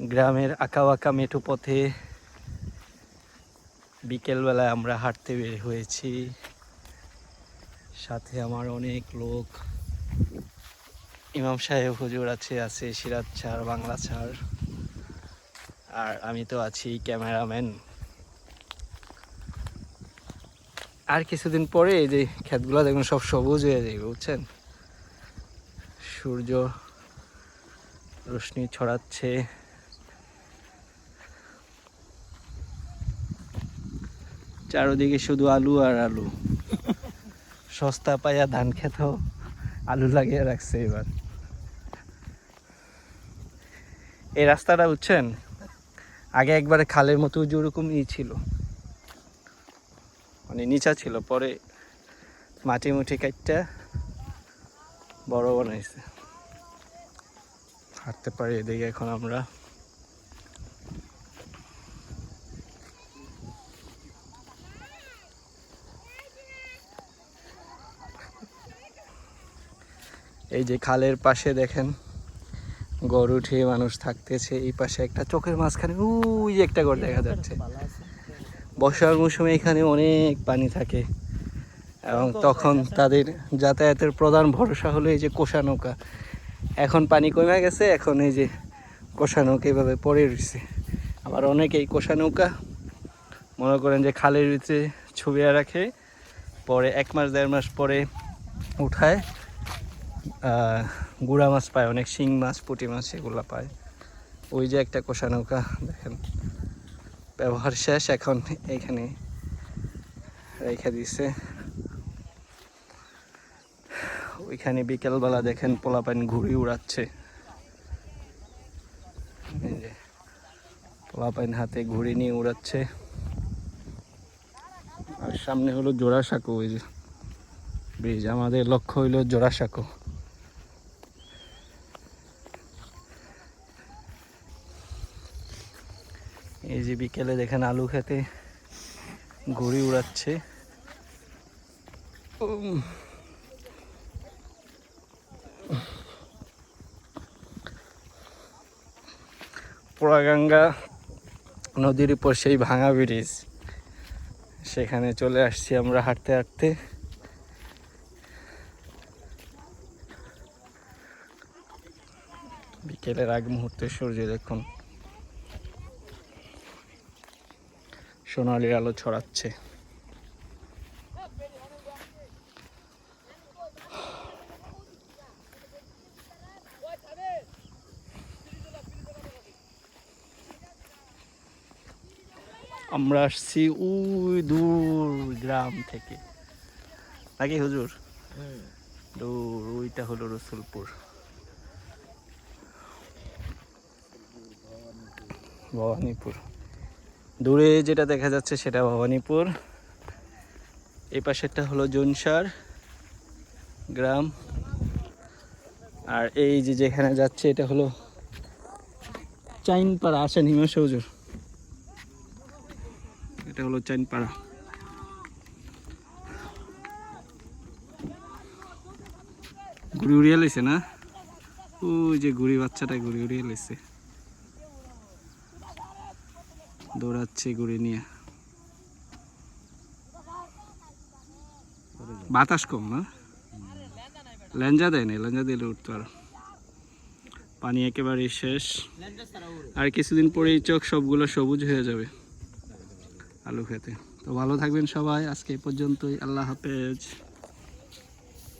গ্রামের আঁকাবাঁকা মেঠো পথে বিকেলবেলায় আমরা হাঁটতে বের হয়েছি। সাথে আমার অনেক লোক, ইমাম সাহেব হুজুর আছে সিরাজ স্যার, বাংলা স্যার, আর আমি তো আছি ক্যামেরাম্যান। আর কিছুদিন পরে এই যে ক্ষেতগুলো দেখুন সব সবুজ হয়ে যাবে, বুঝছেন? সূর্য রোশনি ছড়াচ্ছে। চারদিকে শুধু আলু আর আলু। সস্তা পাইয়া ধান খেতেও আলু লাগিয়ে রাখছে এবার। এই রাস্তাটা বুঝছেন, আগে একবারে খালের মতো যেরকম ছিল, মানে নিচা ছিল, পরে মাটি মুটি কাটটা বড় বানাইছে। হাঁটতে পারি এদিকে এখন আমরা। এই যে খালের পাশে দেখেন গরু উঠিয়ে মানুষ থাকতেছে। এই পাশে একটা চোখের মাঝখানে ওই যে একটা ঘর দেখা যাচ্ছে। বর্ষার মৌসুমে এখানে অনেক পানি থাকে এবং তখন তাদের যাতায়াতের প্রধান ভরসা হলো এই যে কোষা নৌকা। এখন পানি কমে গেছে, এখন এই যে কোষা নৌকা এভাবে পড়ে রয়েছে। আবার অনেকেই কোষা নৌকা মনে করেন যে খালের ভিতরে ছুবিয়ে রাখে, পরে 1 মাস 1.5 মাস পরে উঠায় গুড়া মাছ পায়, অনেক শিং মাছ, পুঁটি মাছ এগুলো পায়। ওই যে একটা কোষা নৌকা দেখেন, ব্যবহার শেষ, এখন এইখানে রেখে দিছে। ওইখানে বিকেলবেলা দেখেন পোলাপাইন ঘুড়ি উড়াচ্ছে। এই যে পোলাপাইন হাতে ঘুড়ি নিয়ে উড়াচ্ছে। আর সামনে হলো জোড়াসাঁকো, ওই যে ব্রিজ। আমাদের লক্ষ্য হইল জোড়াসাঁকো। এই যে বিকেলে দেখেন আলু খেতে ঘুড়ি উড়াচ্ছে। পোড়াগাঙ্গা নদীর উপর সেই ভাঙা ব্রিজ, সেখানে চলে আসছি আমরা হাঁটতে হাঁটতে। বিকেলের আগ মুহূর্তে সূর্য দেখুন সোনালি আলো ছড়াচ্ছে। আমরা আসছি ওই দূর গ্রাম থেকে, নাকি হুজুর? দূর ওইটা হলো রসুলপুর, ভবানীপুর। দূরে যেটা দেখা যাচ্ছে সেটা ভবানীপুর, এই পাশেরটা হলো জুনসার গ্রাম, আর এই যে যেখানে যাচ্ছে এটা হলো চাইনপাড়া। আসেন হিমেশ হুজুর, এটা হলো চাইনপাড়া। ঘুড়ি উড়িয়ে লেছে না, ওই যে ঘুড়ি বাচ্চাটা ঘুড়ি উড়িয়ে লেছে, দৌড়াচ্ছে ঘুড়ি নিয়ে। বাতাস কম না, ল্যাঞ্জা দেয় না, ল্যাঞ্জা দিলে উঠতো। আর পানি একেবারে শেষ, আর কিছুদিন পরেই চোখ সবগুলো সবুজ হয়ে যাবে আলু খেতে। তো ভালো থাকবেন সবাই, আজকে এই পর্যন্তই, আল্লাহ হাফেজ।